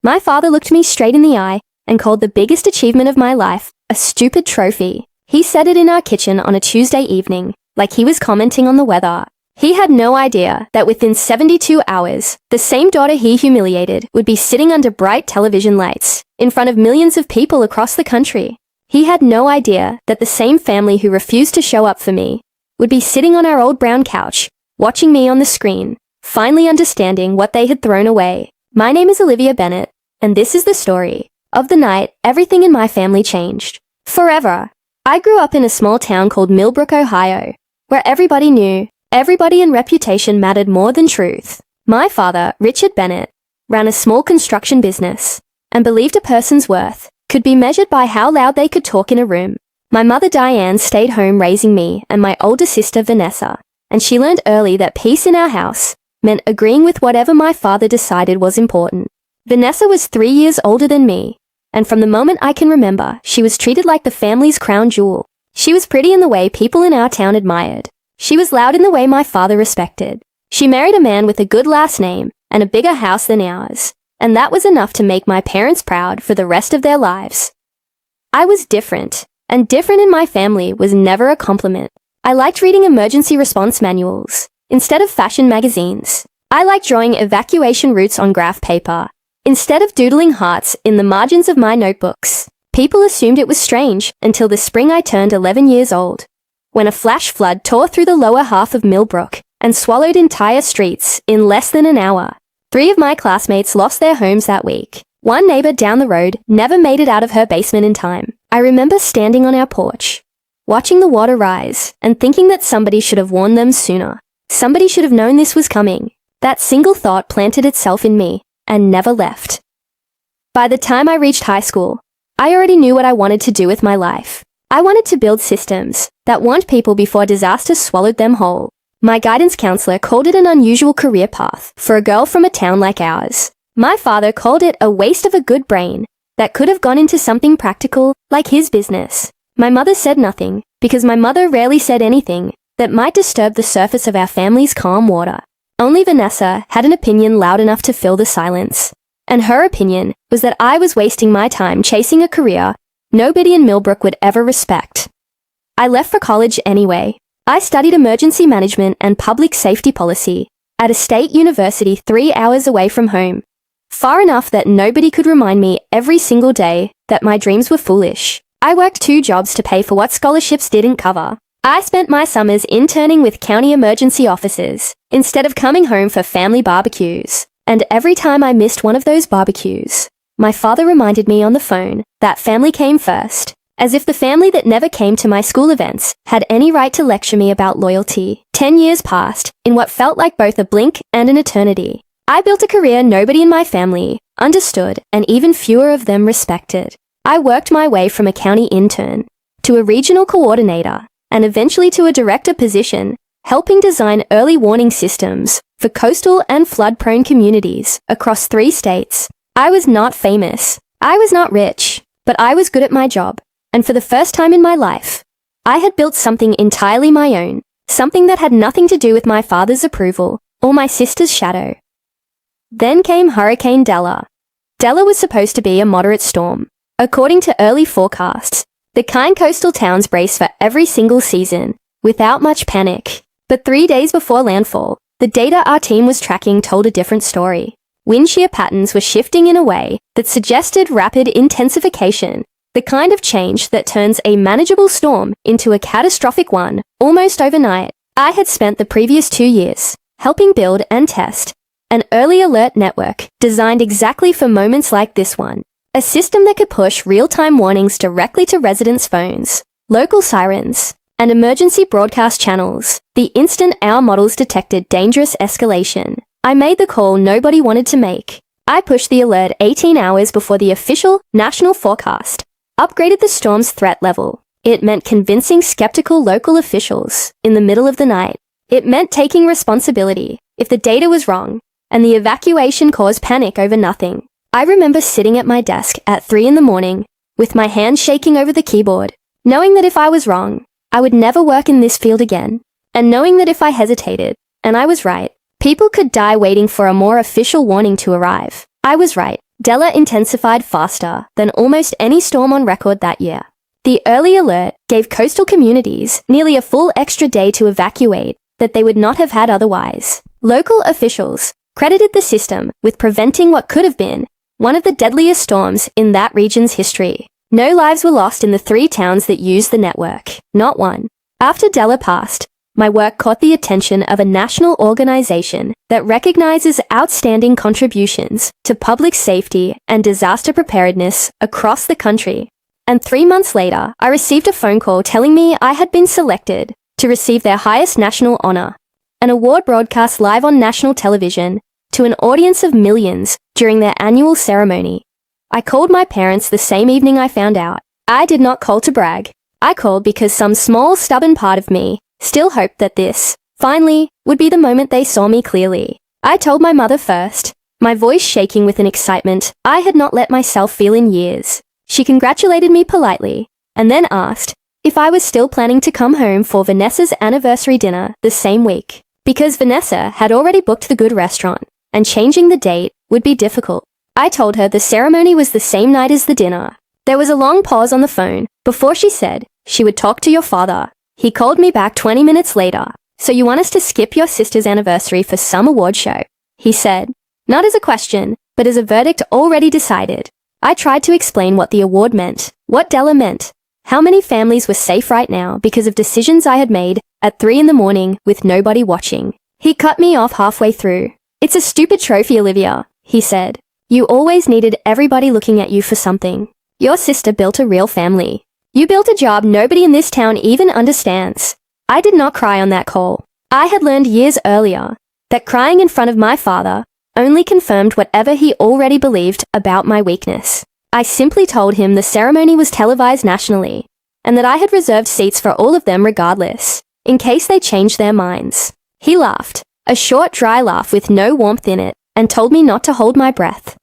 My father looked me straight in the eye and called the biggest achievement of my life a stupid trophy. He said it in our kitchen on a Tuesday evening, like he was commenting on the weather. He had no idea that within 72 hours, the same daughter he humiliated would be sitting under bright television lights in front of millions of people across the country. He had no idea that the same family who refused to show up for me would be sitting on our old brown couch, watching me on the screen, finally understanding what they had thrown away. My name is Olivia Bennett, and this is the story of the night everything in my family changed. Forever. I grew up in a small town called Millbrook, Ohio, where everybody knew, everybody and reputation mattered more than truth. My father, Richard Bennett, ran a small construction business and believed a person's worth could be measured by how loud they could talk in a room. My mother Diane stayed home raising me and my older sister Vanessa, and she learned early that peace in our house meant agreeing with whatever my father decided was important. Vanessa was 3 years older than me, and from the moment I can remember, she was treated like the family's crown jewel. She was pretty in the way people in our town admired. She was loud in the way my father respected. She married a man with a good last name and a bigger house than ours, and that was enough to make my parents proud for the rest of their lives. I was different, and different in my family was never a compliment. I liked reading emergency response manuals instead of fashion magazines. I liked drawing evacuation routes on graph paper instead of doodling hearts in the margins of my notebooks. People assumed it was strange until the spring I turned 11 years old, when a flash flood tore through the lower half of Millbrook and swallowed entire streets in less than an hour. 3 of my classmates lost their homes that week. One neighbor down the road never made it out of her basement in time. I remember standing on our porch, watching the water rise and thinking that somebody should have warned them sooner. Somebody should have known this was coming. That single thought planted itself in me and never left. By the time I reached high school, I already knew what I wanted to do with my life. I wanted to build systems that warned people before disaster swallowed them whole. My guidance counselor called it an unusual career path for a girl from a town like ours. My father called it a waste of a good brain that could have gone into something practical like his business. My mother said nothing because my mother rarely said anything that might disturb the surface of our family's calm water. Only Vanessa had an opinion loud enough to fill the silence, and her opinion was that I was wasting my time chasing a career nobody in Millbrook would ever respect. I left for college anyway. I studied emergency management and public safety policy at a state university 3 hours away from home, far enough that nobody could remind me every single day that my dreams were foolish. I worked 2 jobs to pay for what scholarships didn't cover. I spent my summers interning with county emergency officers instead of coming home for family barbecues. And every time I missed one of those barbecues, my father reminded me on the phone that family came first, as if the family that never came to my school events had any right to lecture me about loyalty. 10 years passed in what felt like both a blink and an eternity. I built a career nobody in my family understood, and even fewer of them respected. I worked my way from a county intern to a regional coordinator and eventually to a director position, helping design early warning systems for coastal and flood-prone communities across 3 states. I was not famous. I was not rich, but I was good at my job. And for the first time in my life, I had built something entirely my own, something that had nothing to do with my father's approval or my sister's shadow. Then came Hurricane Della. Della was supposed to be a moderate storm. According to early forecasts, the kind coastal towns brace for every single season, without much panic. But 3 days before landfall, the data our team was tracking told a different story. Wind shear patterns were shifting in a way that suggested rapid intensification, the kind of change that turns a manageable storm into a catastrophic one almost overnight. I had spent the previous 2 years helping build and test an early alert network designed exactly for moments like this one. A system that could push real-time warnings directly to residents' phones, local sirens, and emergency broadcast channels the instant our models detected dangerous escalation. I made the call nobody wanted to make. I pushed the alert 18 hours before the official national forecast upgraded the storm's threat level. It meant convincing skeptical local officials in the middle of the night. It meant taking responsibility if the data was wrong, and the evacuation caused panic over nothing. I remember sitting at my desk at 3 in the morning with my hands shaking over the keyboard, knowing that if I was wrong, I would never work in this field again, and knowing that if I hesitated, and I was right, people could die waiting for a more official warning to arrive. I was right. Della intensified faster than almost any storm on record that year. The early alert gave coastal communities nearly a full extra day to evacuate that they would not have had otherwise. Local officials credited the system with preventing what could have been one of the deadliest storms in that region's history. No lives were lost in the 3 towns that used the network, not one. After Della passed, my work caught the attention of a national organization that recognizes outstanding contributions to public safety and disaster preparedness across the country. And 3 months later, I received a phone call telling me I had been selected to receive their highest national honor, an award broadcast live on national television to an audience of millions during their annual ceremony. I called my parents the same evening I found out. I did not call to brag. I called because some small, stubborn part of me still hoped that this, finally, would be the moment they saw me clearly. I told my mother first, my voice shaking with an excitement I had not let myself feel in years. She congratulated me politely, and then asked if I was still planning to come home for Vanessa's anniversary dinner the same week, because Vanessa had already booked the good restaurant, and changing the date would be difficult. I told her the ceremony was the same night as the dinner. There was a long pause on the phone before she said she would talk to your father. He called me back 20 minutes later. So you want us to skip your sister's anniversary for some award show? He said, not as a question, but as a verdict already decided. I tried to explain what the award meant, what Della meant, how many families were safe right now because of decisions I had made at 3 in the morning with nobody watching. He cut me off halfway through. It's a stupid trophy, Olivia, he said. You always needed everybody looking at you for something. Your sister built a real family. You built a job nobody in this town even understands. I did not cry on that call. I had learned years earlier that crying in front of my father only confirmed whatever he already believed about my weakness. I simply told him the ceremony was televised nationally, and that I had reserved seats for all of them regardless, in case they changed their minds. He laughed, a short dry laugh with no warmth in it, and told me not to hold my breath.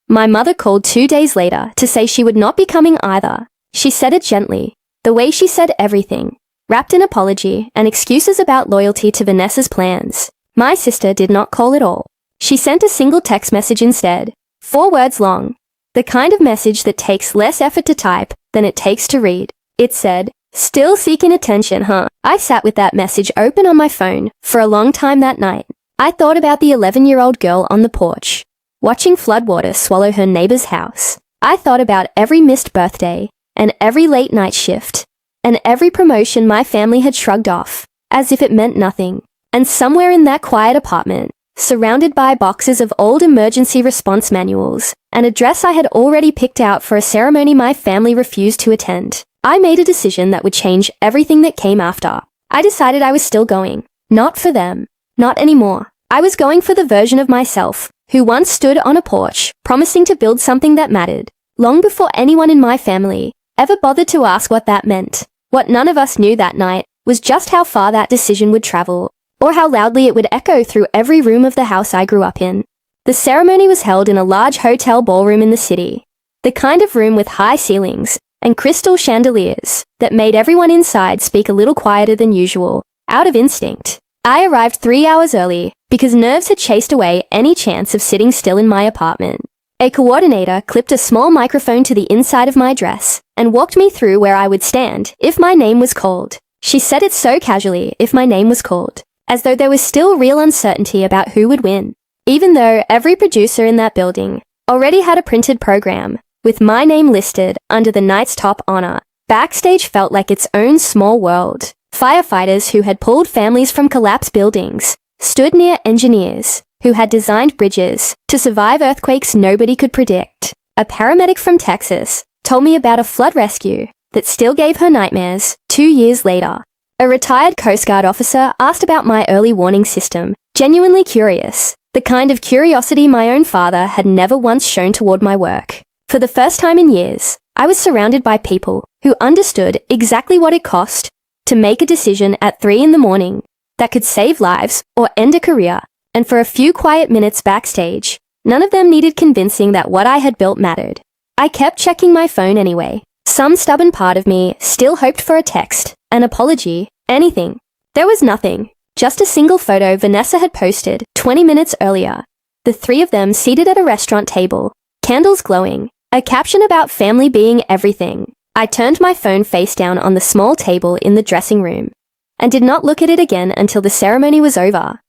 My mother called 2 days later to say she would not be coming either. She said it gently, the way she said everything, wrapped in apology and excuses about loyalty to Vanessa's plans. My sister did not call at all. She sent a single text message instead, 4 words long, the kind of message that takes less effort to type than it takes to read. It said, "Still seeking attention, huh?" I sat with that message open on my phone for a long time that night. I thought about the 11-year-old girl on the porch, watching floodwater swallow her neighbor's house. I thought about every missed birthday and every late night shift and every promotion my family had shrugged off as if it meant nothing. And somewhere in that quiet apartment, surrounded by boxes of old emergency response manuals and a dress I had already picked out for a ceremony my family refused to attend, I made a decision that would change everything that came after. I decided I was still going. Not for them. Not anymore. I was going for the version of myself who once stood on a porch, promising to build something that mattered, long before anyone in my family ever bothered to ask what that meant. What none of us knew that night was just how far that decision would travel, or how loudly it would echo through every room of the house I grew up in. The ceremony was held in a large hotel ballroom in the city, the kind of room with high ceilings and crystal chandeliers that made everyone inside speak a little quieter than usual, out of instinct. I arrived 3 hours early because nerves had chased away any chance of sitting still in my apartment. A coordinator clipped a small microphone to the inside of my dress and walked me through where I would stand if my name was called. She said it so casually, if my name was called, as though there was still real uncertainty about who would win. Even though every producer in that building already had a printed program with my name listed under the night's top honor, backstage felt like its own small world. Firefighters who had pulled families from collapsed buildings stood near engineers who had designed bridges to survive earthquakes nobody could predict. A paramedic from Texas told me about a flood rescue that still gave her nightmares 2 years later. A retired Coast Guard officer asked about my early warning system, genuinely curious, the kind of curiosity my own father had never once shown toward my work. For the first time in years, I was surrounded by people who understood exactly what it cost to make a decision at 3 in the morning that could save lives or end a career. And for a few quiet minutes backstage, none of them needed convincing that what I had built mattered. I kept checking my phone anyway. Some stubborn part of me still hoped for a text, an apology, anything. There was nothing, just a single photo Vanessa had posted 20 minutes earlier. the three of them seated at a restaurant table, candles glowing, a caption about family being everything. I turned my phone face down on the small table in the dressing room and did not look at it again until the ceremony was over.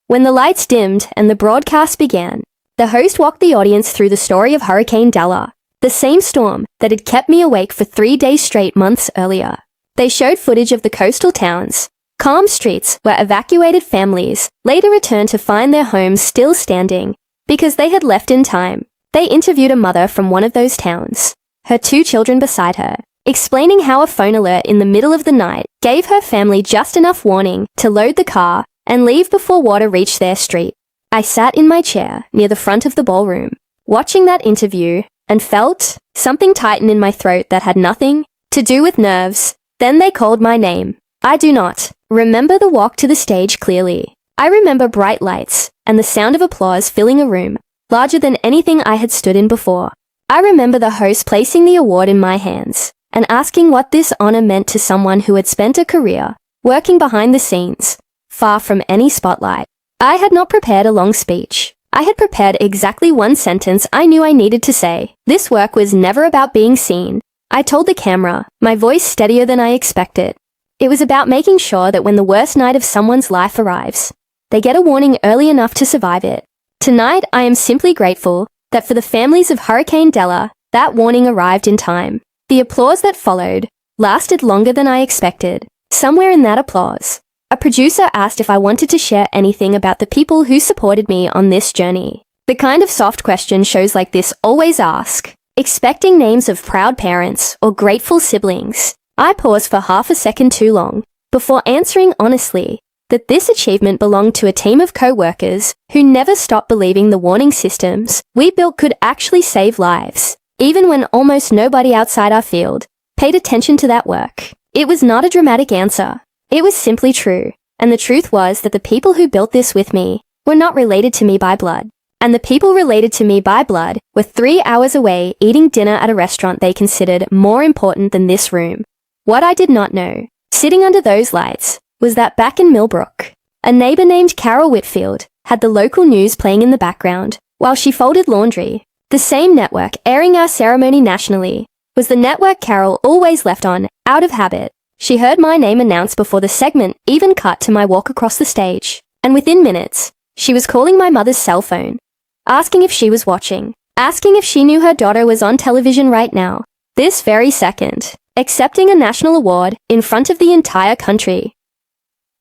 When the lights dimmed and the broadcast began, the host walked the audience through the story of Hurricane Della, the same storm that had kept me awake for 3 days straight months earlier. They showed footage of the coastal towns, calm streets where evacuated families later returned to find their homes still standing because they had left in time. They interviewed a mother from one of those towns, her 2 children beside her, explaining how a phone alert in the middle of the night gave her family just enough warning to load the car and leave before water reached their street. I sat in my chair near the front of the ballroom, watching that interview, and felt something tighten in my throat that had nothing to do with nerves. Then they called my name. I do not remember the walk to the stage clearly. I remember bright lights and the sound of applause filling a room larger than anything I had stood in before. I remember the host placing the award in my hands and asking what this honor meant to someone who had spent a career working behind the scenes, far from any spotlight. I had not prepared a long speech. I had prepared exactly one sentence I knew I needed to say. This work was never about being seen. I told the camera, my voice steadier than I expected. It was about making sure that when the worst night of someone's life arrives, they get a warning early enough to survive it. Tonight, I am simply grateful that for the families of Hurricane Della, that warning arrived in time. The applause that followed lasted longer than I expected. Somewhere in that applause, a producer asked if I wanted to share anything about the people who supported me on this journey. The kind of soft question shows like this always ask, expecting names of proud parents or grateful siblings. I paused for half a second too long before answering honestly that this achievement belonged to a team of co-workers who never stopped believing the warning systems we built could actually save lives, even when almost nobody outside our field paid attention to that work. It was not a dramatic answer. It was simply true, and the truth was that the people who built this with me were not related to me by blood, and the people related to me by blood were 3 hours away eating dinner at a restaurant they considered more important than this room. What I did not know, sitting under those lights, was that back in Millbrook, a neighbor named Carol Whitfield had the local news playing in the background while she folded laundry. The same network airing our ceremony nationally was the network Carol always left on, out of habit. She heard my name announced before the segment even cut to my walk across the stage, and within minutes, she was calling my mother's cell phone, asking if she was watching, asking if she knew her daughter was on television right now, this very second, accepting a national award in front of the entire country.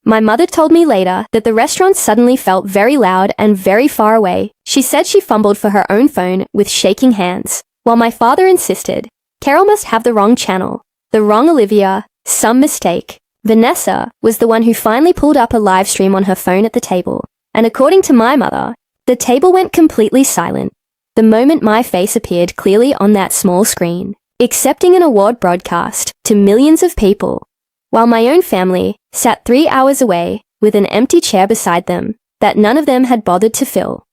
My mother told me later that the restaurant suddenly felt very loud and very far away. She said she fumbled for her own phone with shaking hands, while my father insisted Carol must have the wrong channel, the wrong Olivia, some mistake. Vanessa was the one who finally pulled up a live stream on her phone at the table, and according to my mother, the table went completely silent the moment my face appeared clearly on that small screen, accepting an award broadcast to millions of people, while my own family sat 3 hours away with an empty chair beside them that none of them had bothered to fill.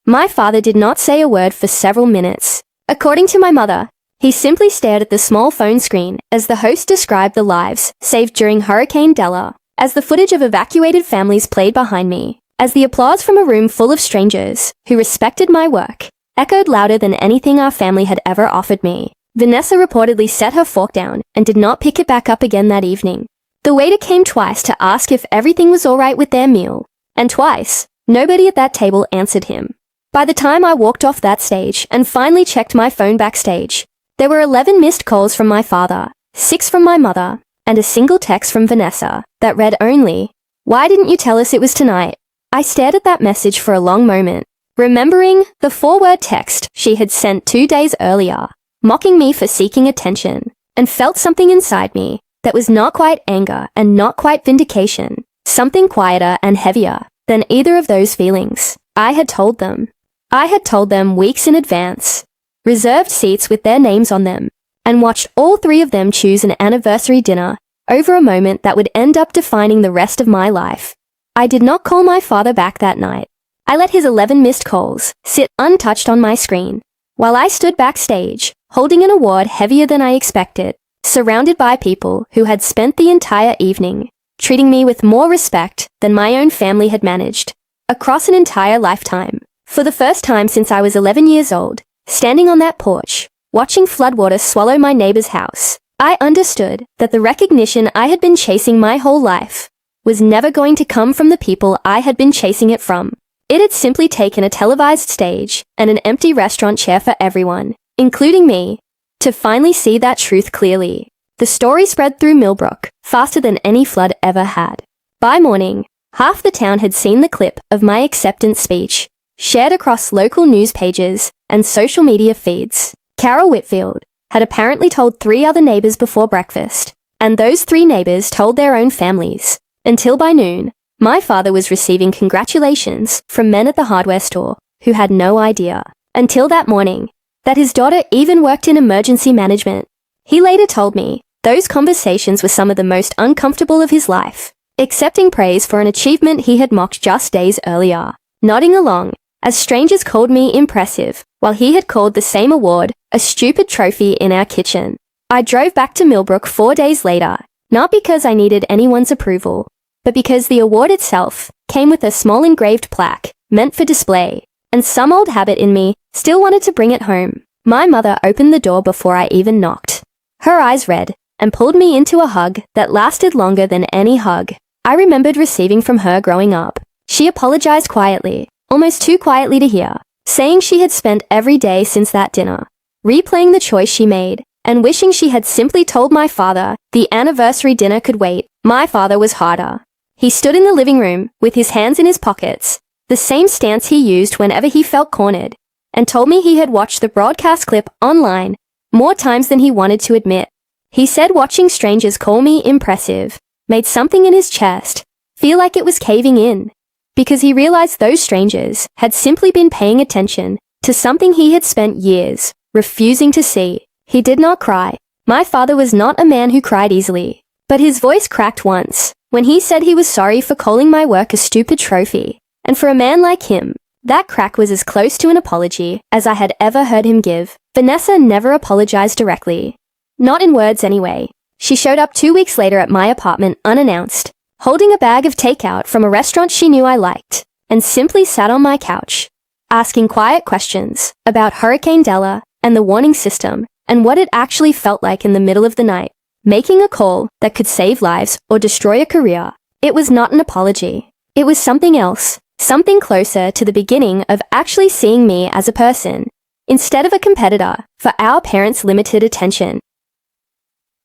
My father did not say a word for several minutes. According to my mother, he simply stared at the small phone screen as the host described the lives saved during Hurricane Della, as the footage of evacuated families played behind me, as the applause from a room full of strangers who respected my work echoed louder than anything our family had ever offered me. Vanessa reportedly set her fork down and did not pick it back up again that evening. The waiter came twice to ask if everything was all right with their meal, and twice, nobody at that table answered him. By the time I walked off that stage and finally checked my phone backstage, there were 11 missed calls from my father, 6 from my mother, and a single text from Vanessa that read only, "Why didn't you tell us it was tonight?" I stared at that message for a long moment, remembering the 4-word text she had sent 2 days earlier, mocking me for seeking attention, and felt something inside me that was not quite anger and not quite vindication, something quieter and heavier than either of those feelings. I had told them weeks in advance, reserved seats with their names on them, and watched all 3 of them choose an anniversary dinner over a moment that would end up defining the rest of my life. I did not call my father back that night. I let his 11 missed calls sit untouched on my screen, while I stood backstage, holding an award heavier than I expected, surrounded by people who had spent the entire evening treating me with more respect than my own family had managed, across an entire lifetime. For the first time since I was 11 years old, standing on that porch, watching floodwater swallow my neighbor's house, I understood that the recognition I had been chasing my whole life was never going to come from the people I had been chasing it from. It had simply taken a televised stage and an empty restaurant chair for everyone, including me, to finally see that truth clearly. The story spread through Millbrook faster than any flood ever had. By morning, half the town had seen the clip of my acceptance speech, shared across local news pages and social media feeds. Carol Whitfield had apparently told 3 other neighbors before breakfast, and those 3 neighbors told their own families. Until by noon, my father was receiving congratulations from men at the hardware store who had no idea, until that morning, that his daughter even worked in emergency management. He later told me those conversations were some of the most uncomfortable of his life, accepting praise for an achievement he had mocked just days earlier, nodding along as strangers called me impressive, while he had called the same award a stupid trophy in our kitchen. I drove back to Millbrook 4 days later, not because I needed anyone's approval, but because the award itself came with a small engraved plaque meant for display, and some old habit in me still wanted to bring it home. My mother opened the door before I even knocked. Her eyes red, and pulled me into a hug that lasted longer than any hug I remembered receiving from her growing up. She apologized quietly, almost too quietly to hear, saying she had spent every day since that dinner replaying the choice she made, and wishing she had simply told my father the anniversary dinner could wait. My father was harder. He stood in the living room with his hands in his pockets, the same stance he used whenever he felt cornered, and told me he had watched the broadcast clip online more times than he wanted to admit. He said watching strangers call me impressive made something in his chest feel like it was caving in, because he realized those strangers had simply been paying attention to something he had spent years refusing to see. He did not cry. My father was not a man who cried easily, but his voice cracked once when he said he was sorry for calling my work a stupid trophy, and for a man like him, that crack was as close to an apology as I had ever heard him give. Vanessa never apologized directly. Not in words anyway. She showed up 2 weeks later at my apartment unannounced, holding a bag of takeout from a restaurant she knew I liked, and simply sat on my couch, asking quiet questions about Hurricane Della and the warning system and what it actually felt like in the middle of the night, making a call that could save lives or destroy a career. It was not an apology. It was something else, something closer to the beginning of actually seeing me as a person, instead of a competitor for our parents' limited attention.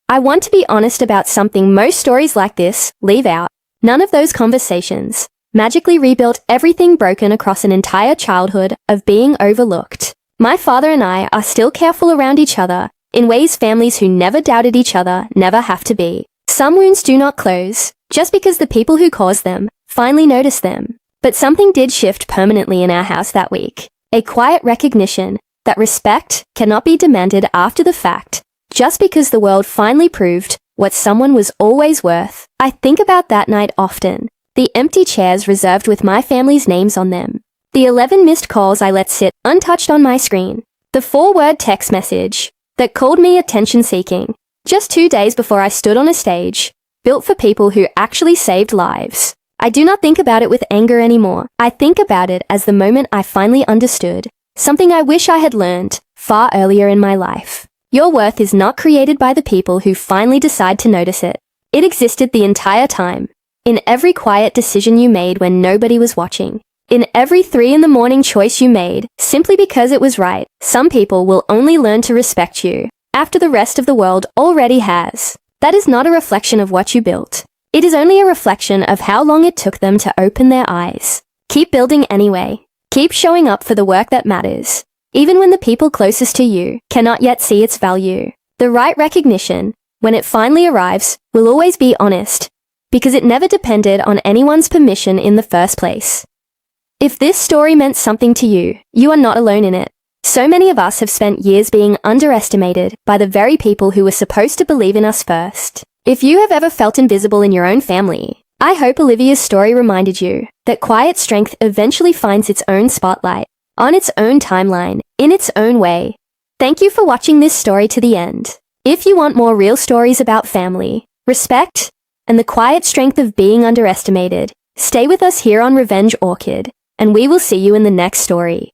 I want to be honest about something most stories like this leave out. None of those conversations magically rebuilt everything broken across an entire childhood of being overlooked. My father and I are still careful around each other in ways families who never doubted each other never have to be. Some wounds do not close just because the people who caused them finally notice them. But something did shift permanently in our house that week. A quiet recognition that respect cannot be demanded after the fact, just because the world finally proved what someone was always worth. I think about that night often. The empty chairs reserved with my family's names on them. The 11 missed calls I let sit untouched on my screen. The 4-word text message that called me attention-seeking just 2 days before I stood on a stage, built for people who actually saved lives. I do not think about it with anger anymore. I think about it as the moment I finally understood, something I wish I had learned far earlier in my life. Your worth is not created by the people who finally decide to notice it. It existed the entire time. In every quiet decision you made when nobody was watching. In every 3 a.m. choice you made, simply because it was right. Some people will only learn to respect you after the rest of the world already has. That is not a reflection of what you built. It is only a reflection of how long it took them to open their eyes. Keep building anyway. Keep showing up for the work that matters, even when the people closest to you cannot yet see its value. The right recognition, when it finally arrives, will always be honest, because it never depended on anyone's permission in the first place. If this story meant something to you, you are not alone in it. So many of us have spent years being underestimated by the very people who were supposed to believe in us first. If you have ever felt invisible in your own family, I hope Olivia's story reminded you that quiet strength eventually finds its own spotlight, on its own timeline, in its own way. Thank you for watching this story to the end. If you want more real stories about family, respect, and the quiet strength of being underestimated, stay with us here on Revenge Orchid. and we will see you in the next story.